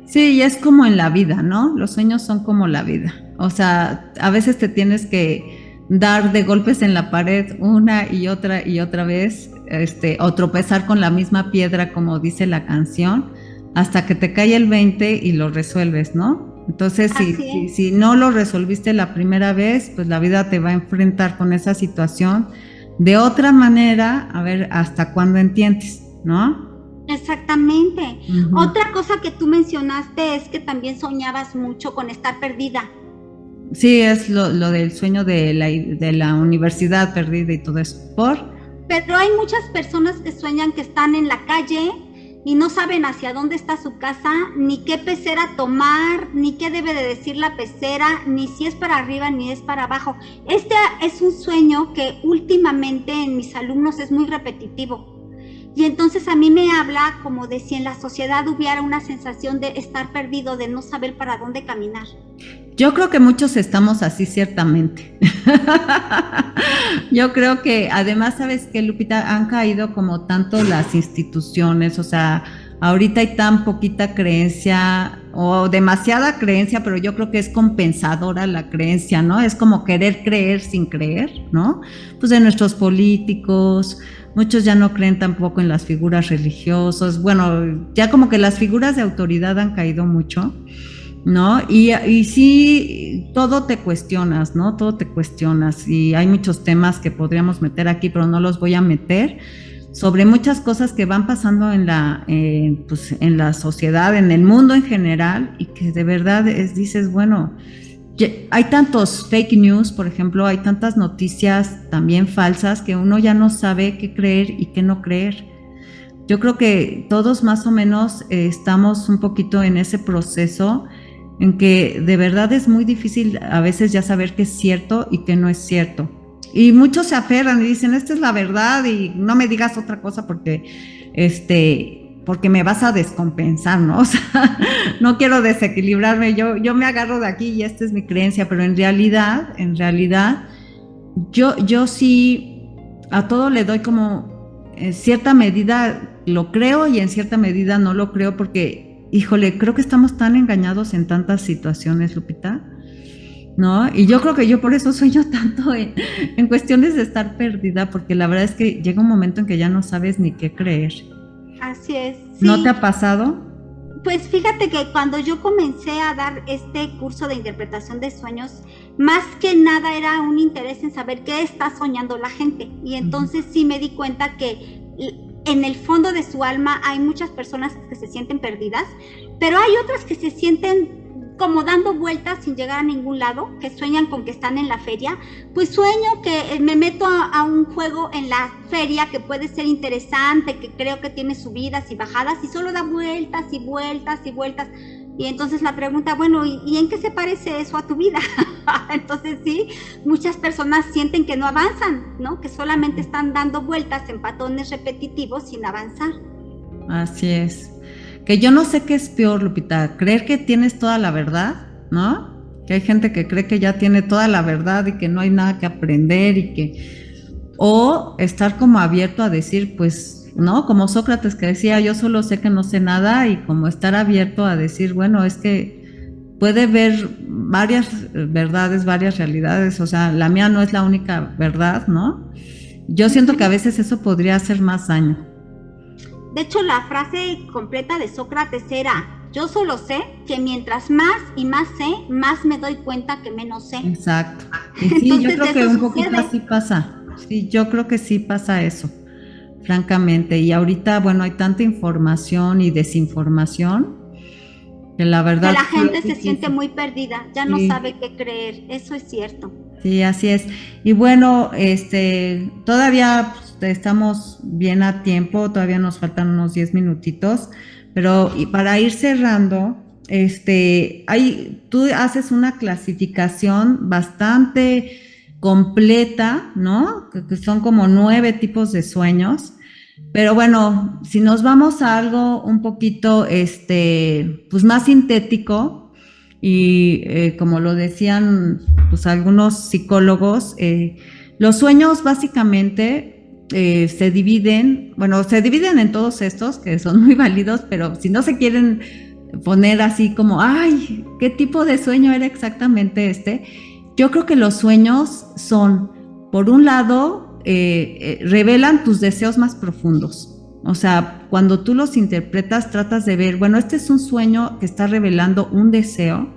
Sí, y es como en la vida, ¿no? Los sueños son como la vida. O sea, a veces te tienes que dar de golpes en la pared una y otra vez, o tropezar con la misma piedra, como dice la canción, hasta que te cae el 20 y lo resuelves, ¿no? Entonces, si no lo resolviste la primera vez, pues la vida te va a enfrentar con esa situación de otra manera, a ver hasta cuándo entiendes, ¿no? Exactamente. Otra cosa que tú mencionaste es que también soñabas mucho con estar perdida. Sí, es lo del sueño de la universidad perdida y todo eso. Pero hay muchas personas que sueñan que están en la calle y no saben hacia dónde está su casa, ni qué pecera tomar, ni qué debe de decir la pecera, ni si es para arriba ni es para abajo. Este es un sueño que últimamente en mis alumnos es muy repetitivo. Y entonces a mí me habla como de si en la sociedad hubiera una sensación de estar perdido, de no saber para dónde caminar. Yo creo que muchos estamos así, ciertamente. Yo creo que además, ¿sabes qué, Lupita? Han caído como tanto las instituciones, o sea, ahorita hay tan poquita creencia o demasiada creencia, pero yo creo que es compensadora la creencia, ¿no? Es como querer creer sin creer, ¿no? Pues de nuestros políticos. Muchos ya no creen tampoco en las figuras religiosas. Bueno, ya como que las figuras de autoridad han caído mucho, ¿no? Y sí, todo te cuestionas, ¿no? Todo te cuestionas. Y hay muchos temas que podríamos meter aquí, pero no los voy a meter, sobre muchas cosas que van pasando en la sociedad, en el mundo en general, y que de verdad dices, bueno, hay tantos fake news, por ejemplo, hay tantas noticias también falsas que uno ya no sabe qué creer y qué no creer. Yo creo que todos más o menos estamos un poquito en ese proceso en que de verdad es muy difícil a veces ya saber qué es cierto y qué no es cierto. Y muchos se aferran y dicen, esta es la verdad y no me digas otra cosa porque me vas a descompensar, ¿no? O sea, no quiero desequilibrarme, yo me agarro de aquí y esta es mi creencia, pero en realidad, yo sí a todo le doy como en cierta medida lo creo y en cierta medida no lo creo porque, híjole, creo que estamos tan engañados en tantas situaciones, Lupita, ¿no? Y yo creo que yo por eso sueño tanto en cuestiones de estar perdida, porque la verdad es que llega un momento en que ya no sabes ni qué creer. Así es. Sí. ¿No te ha pasado? Pues fíjate que cuando yo comencé a dar este curso de interpretación de sueños, más que nada era un interés en saber qué está soñando la gente. Y entonces sí me di cuenta que en el fondo de su alma hay muchas personas que se sienten perdidas, pero hay otras que se sienten como dando vueltas sin llegar a ningún lado, que sueñan con que están en la feria. Pues sueño que me meto a un juego en la feria que puede ser interesante, que creo que tiene subidas y bajadas y solo da vueltas y vueltas y vueltas. Y entonces la pregunta, bueno, ¿y en qué se parece eso a tu vida? Entonces sí, muchas personas sienten que no avanzan, ¿no? Que solamente están dando vueltas en patrones repetitivos sin avanzar. Así es. Que yo no sé qué es peor, Lupita, creer que tienes toda la verdad, ¿no? Que hay gente que cree que ya tiene toda la verdad y que no hay nada que aprender o estar como abierto a decir, pues ¿no? Como Sócrates que decía, yo solo sé que no sé nada, y como estar abierto a decir, bueno, es que puede ver varias verdades, varias realidades, o sea, la mía no es la única verdad, ¿no? Yo siento que a veces eso podría hacer más daño. De hecho, la frase completa de Sócrates era: yo solo sé que mientras más y más sé, más me doy cuenta que menos sé. Exacto. Y sí, entonces, yo creo que un poquito así pasa. Sí, yo creo que sí pasa eso, francamente. Y ahorita, bueno, hay tanta información y desinformación que la verdad... Que la gente se siente muy perdida, ya no sabe qué creer, eso es cierto. Sí, así es. Y bueno, todavía estamos bien a tiempo, todavía nos faltan unos 10 minutitos, pero y para ir cerrando, tú haces una clasificación bastante completa, ¿no? Que son como 9 tipos de sueños. Pero bueno, si nos vamos a algo un poquito, pues más sintético, y como lo decían pues algunos psicólogos, los sueños básicamente se dividen en todos estos, que son muy válidos, pero si no se quieren poner así como, ay, ¿qué tipo de sueño era exactamente este? Yo creo que los sueños son, por un lado, revelan tus deseos más profundos. O sea, cuando tú los interpretas, tratas de ver, bueno, este es un sueño que está revelando un deseo,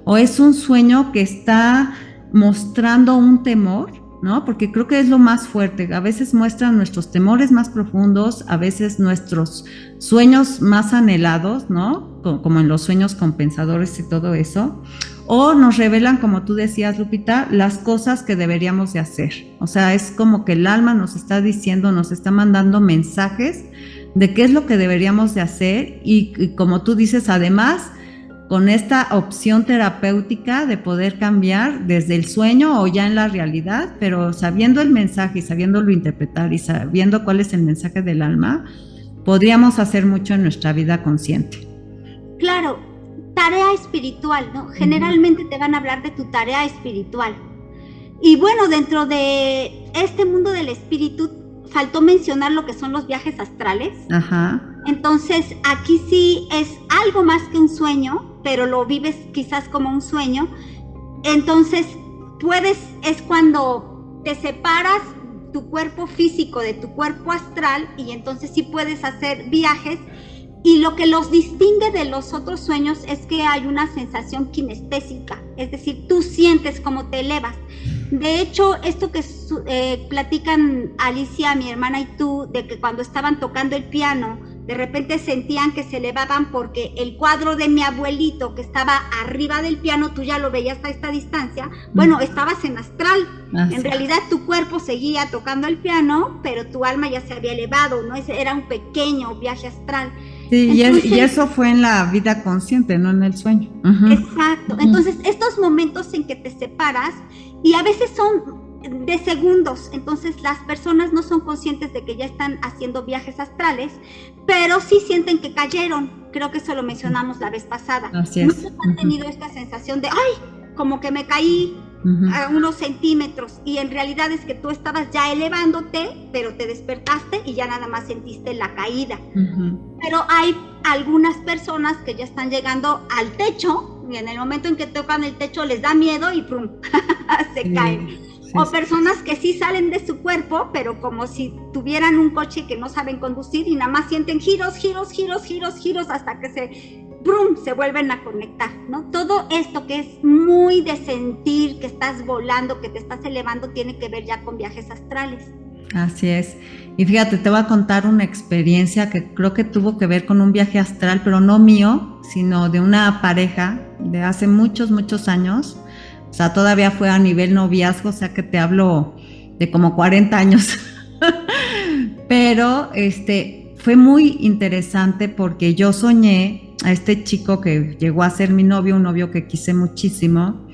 o es un sueño que está mostrando un temor, ¿no? Porque creo que es lo más fuerte. A veces muestran nuestros temores más profundos, a veces nuestros sueños más anhelados, ¿no? Como en los sueños compensadores y todo eso. O nos revelan, como tú decías, Lupita, las cosas que deberíamos de hacer. O sea, es como que el alma nos está diciendo, nos está mandando mensajes de qué es lo que deberíamos de hacer, y como tú dices, además, con esta opción terapéutica de poder cambiar desde el sueño o ya en la realidad, pero sabiendo el mensaje y sabiéndolo interpretar y sabiendo cuál es el mensaje del alma, podríamos hacer mucho en nuestra vida consciente. Claro, tarea espiritual, ¿no? Generalmente te van a hablar de tu tarea espiritual. Y bueno, dentro de este mundo del espíritu, faltó mencionar lo que son los viajes astrales. Ajá. Entonces, aquí sí es algo más que un sueño, pero lo vives quizás como un sueño. Entonces, es cuando te separas tu cuerpo físico de tu cuerpo astral, y entonces sí puedes hacer viajes. Y lo que los distingue de los otros sueños es que hay una sensación kinestésica, es decir, tú sientes cómo te elevas. De hecho, esto que platican Alicia, mi hermana, y tú, de que cuando estaban tocando el piano, de repente sentían que se elevaban porque el cuadro de mi abuelito que estaba arriba del piano, tú ya lo veías a esta distancia, bueno, estabas en astral. En realidad tu cuerpo seguía tocando el piano, pero tu alma ya se había elevado, ¿no? Era un pequeño viaje astral. Sí, entonces, y eso fue en la vida consciente, no en el sueño. Exacto. Entonces, estos momentos en que te separas, y a veces son de segundos, entonces las personas no son conscientes de que ya están haciendo viajes astrales, pero sí sienten que cayeron. Creo que eso lo mencionamos la vez pasada. Así es. Muchos han tenido esta sensación de, ay, como que me caí a unos centímetros, y en realidad es que tú estabas ya elevándote, pero te despertaste y ya nada más sentiste la caída. Pero hay algunas personas que ya están llegando al techo, y en el momento en que tocan el techo les da miedo y ¡prum! Se caen. O personas que sí salen de su cuerpo, pero como si tuvieran un coche que no saben conducir y nada más sienten giros, hasta que se vuelven a conectar, ¿no? Todo esto que es muy de sentir que estás volando, que te estás elevando, tiene que ver ya con viajes astrales. Así es. Y fíjate, te voy a contar una experiencia que creo que tuvo que ver con un viaje astral, pero no mío, sino de una pareja de hace muchos, muchos años. O sea, todavía fue a nivel noviazgo, o sea que te hablo de como 40 años. Pero fue muy interesante porque yo soñé a este chico que llegó a ser mi novio, un novio que quise muchísimo,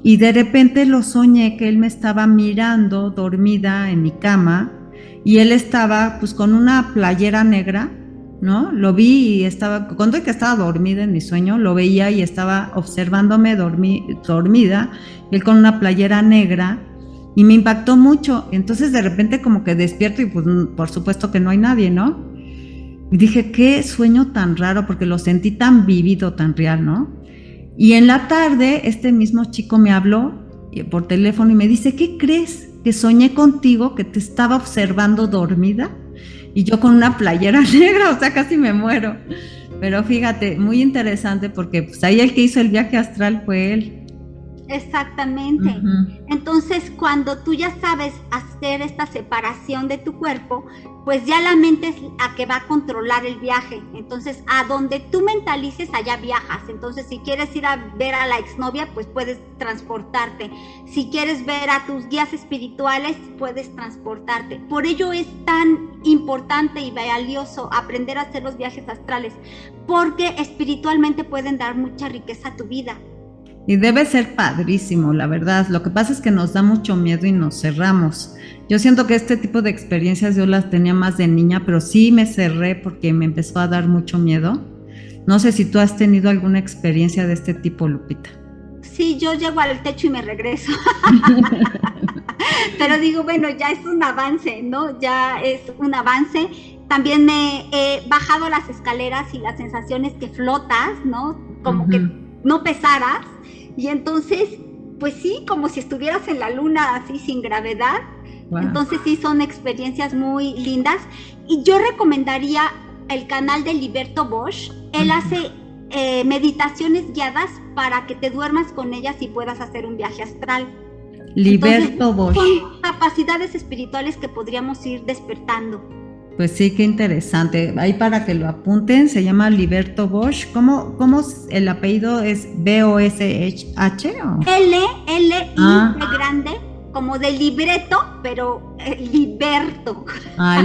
y de repente lo soñé que él me estaba mirando dormida en mi cama, y él estaba pues con una playera negra, ¿no? Lo vi y cuando que estaba dormida en mi sueño, lo veía y estaba observándome dormida, y él con una playera negra, Y me impactó mucho. Entonces de repente como que despierto y pues por supuesto que no hay nadie, ¿no? Y dije, qué sueño tan raro, porque lo sentí tan vívido, tan real, ¿no? Y en la tarde este mismo chico me habló por teléfono y me dice, ¿qué crees? Que soñé contigo, que te estaba observando dormida y yo con una playera negra, o sea, casi me muero. Pero fíjate, muy interesante porque pues ahí el que hizo el viaje astral fue él. Exactamente. Entonces, cuando tú ya sabes hacer esta separación de tu cuerpo, pues ya la mente es la que va a controlar el viaje. Entonces, a donde tú mentalices, allá viajas. Entonces, si quieres ir a ver a la exnovia, pues puedes transportarte. Si quieres ver a tus guías espirituales, puedes transportarte. Por ello es tan importante y valioso aprender a hacer los viajes astrales, porque espiritualmente pueden dar mucha riqueza a tu vida. Y debe ser padrísimo, la verdad. Lo que pasa es que nos da mucho miedo y nos cerramos. Yo siento que este tipo de experiencias yo las tenía más de niña, pero sí me cerré porque me empezó a dar mucho miedo. No sé si tú has tenido alguna experiencia de este tipo, Lupita. Sí, yo llego al techo y me regreso. Pero digo, bueno, ya es un avance, ¿no? Ya es un avance. También me he bajado las escaleras y la sensación es que flotas, ¿no? Como que no pesaras. Y entonces, pues sí, como si estuvieras en la luna así sin gravedad. Wow. Entonces sí, son experiencias muy lindas. Y yo recomendaría el canal de Liberto Bosch. Él hace meditaciones guiadas para que te duermas con ellas y puedas hacer un viaje astral. Liberto Bosch. Son capacidades espirituales que podríamos ir despertando. Pues sí, qué interesante. Ahí para que lo apunten, se llama Liberto Bosch. ¿Cómo el apellido es B-O-S-H? L-I de grande, como de libreto, pero Liberto.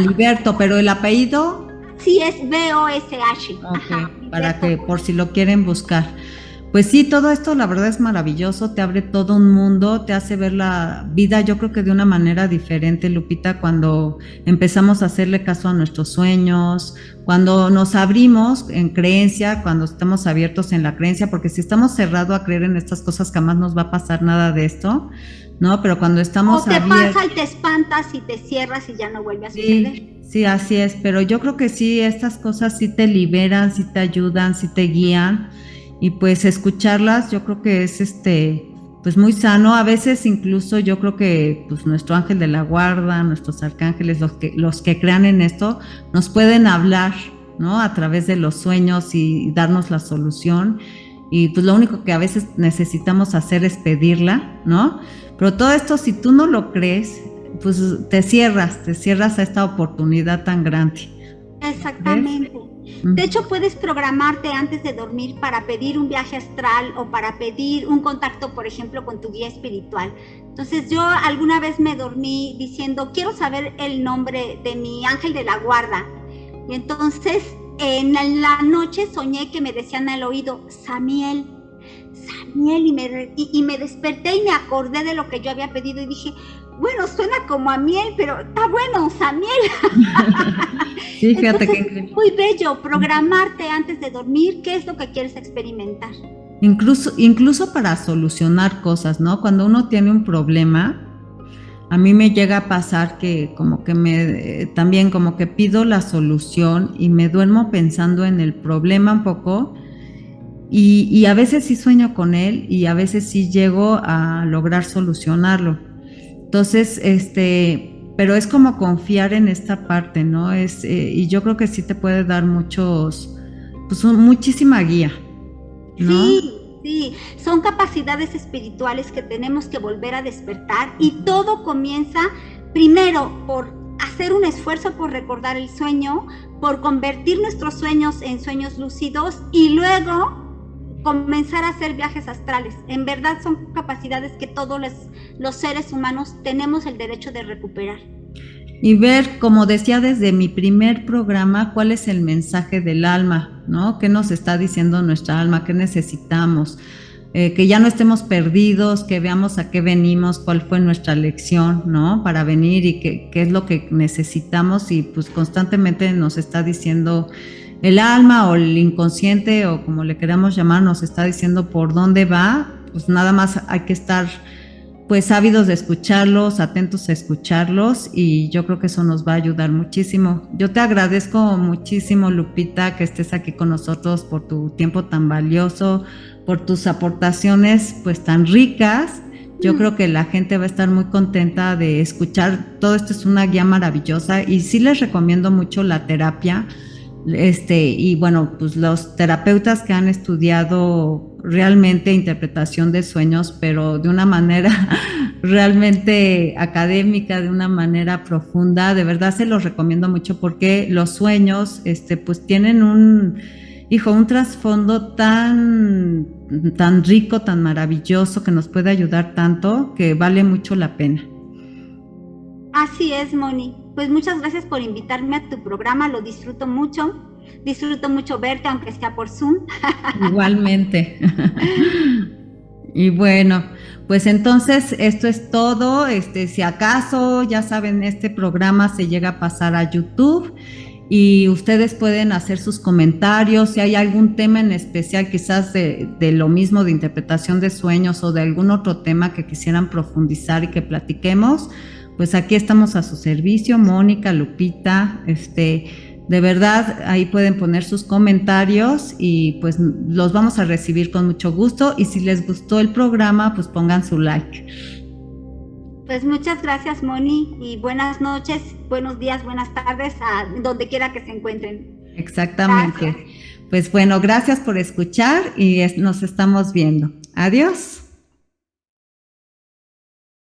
Liberto, pero el apellido. Sí, es B-O-S-H. Ok, para que por si lo quieren buscar. Pues sí, todo esto la verdad es maravilloso, te abre todo un mundo, te hace ver la vida, yo creo que de una manera diferente, Lupita, cuando empezamos a hacerle caso a nuestros sueños, cuando nos abrimos en creencia, cuando estamos abiertos en la creencia, porque si estamos cerrados a creer en estas cosas, jamás nos va a pasar nada de esto, ¿no? Pero cuando estamos abiertos... O te pasa y te espantas y te cierras y ya no vuelve a suceder. Sí, así es, pero yo creo que sí, estas cosas sí te liberan, sí te ayudan, sí te guían. Y pues escucharlas yo creo que es pues muy sano. A veces incluso yo creo que pues nuestro ángel de la guarda, nuestros arcángeles, los que crean en esto, nos pueden hablar, ¿no? A través de los sueños y darnos la solución. Y pues lo único que a veces necesitamos hacer es pedirla, ¿no? Pero todo esto, si tú no lo crees, pues te cierras a esta oportunidad tan grande. Exactamente. ¿Ves? De hecho, puedes programarte antes de dormir para pedir un viaje astral o para pedir un contacto, por ejemplo, con tu guía espiritual. Entonces, yo alguna vez me dormí diciendo, quiero saber el nombre de mi ángel de la guarda. Y entonces, en la noche soñé que me decían al oído, Samiel, y me desperté y me acordé de lo que yo había pedido y dije, bueno, suena como a miel, pero está bueno, Samiel. Sí, fíjate. Entonces, que muy bello programarte antes de dormir, qué es lo que quieres experimentar. Incluso para solucionar cosas, ¿no? Cuando uno tiene un problema, a mí me llega a pasar que también como que pido la solución y me duermo pensando en el problema un poco y a veces sí sueño con él y a veces sí llego a lograr solucionarlo. Entonces, pero es como confiar en esta parte, ¿no? Y yo creo que sí te puede dar muchísima guía, ¿no? Sí, son capacidades espirituales que tenemos que volver a despertar y todo comienza primero por hacer un esfuerzo por recordar el sueño, por convertir nuestros sueños en sueños lúcidos y luego comenzar a hacer viajes astrales. En verdad son capacidades que todos los seres humanos tenemos el derecho de recuperar. Y ver, como decía desde mi primer programa, cuál es el mensaje del alma, ¿no? ¿Qué nos está diciendo nuestra alma? ¿Qué necesitamos? Que ya no estemos perdidos, que veamos a qué venimos, cuál fue nuestra lección, ¿no? Para venir y qué es lo que necesitamos y pues constantemente nos está diciendo el alma o el inconsciente o como le queramos llamar, nos está diciendo por dónde va, pues nada más hay que estar pues ávidos de escucharlos, atentos a escucharlos, y yo creo que eso nos va a ayudar muchísimo. Yo te agradezco muchísimo, Lupita, que estés aquí con nosotros, por tu tiempo tan valioso, por tus aportaciones pues tan ricas. Yo creo que la gente va a estar muy contenta de escuchar. Todo esto es una guía maravillosa, y sí les recomiendo mucho la terapia. Y bueno, pues los terapeutas que han estudiado realmente interpretación de sueños, pero de una manera realmente académica, de una manera profunda, de verdad se los recomiendo mucho, porque los sueños, pues tienen un trasfondo tan rico, tan maravilloso, que nos puede ayudar tanto, que vale mucho la pena. Así es, Moni. Pues muchas gracias por invitarme a tu programa, lo disfruto mucho verte, aunque sea por Zoom. Igualmente. Y bueno, pues entonces esto es todo. Si acaso, ya saben, este programa se llega a pasar a YouTube, y ustedes pueden hacer sus comentarios. Si hay algún tema en especial, quizás de lo mismo, de interpretación de sueños, o de algún otro tema que quisieran profundizar y que platiquemos, pues aquí estamos a su servicio, Mónica, Lupita. De verdad, ahí pueden poner sus comentarios, y pues los vamos a recibir con mucho gusto. Y si les gustó el programa, pues pongan su like. Pues muchas gracias, Moni, y buenas noches, buenos días, buenas tardes, a donde quiera que se encuentren. Exactamente. Gracias. Pues bueno, gracias por escuchar, y nos estamos viendo. Adiós.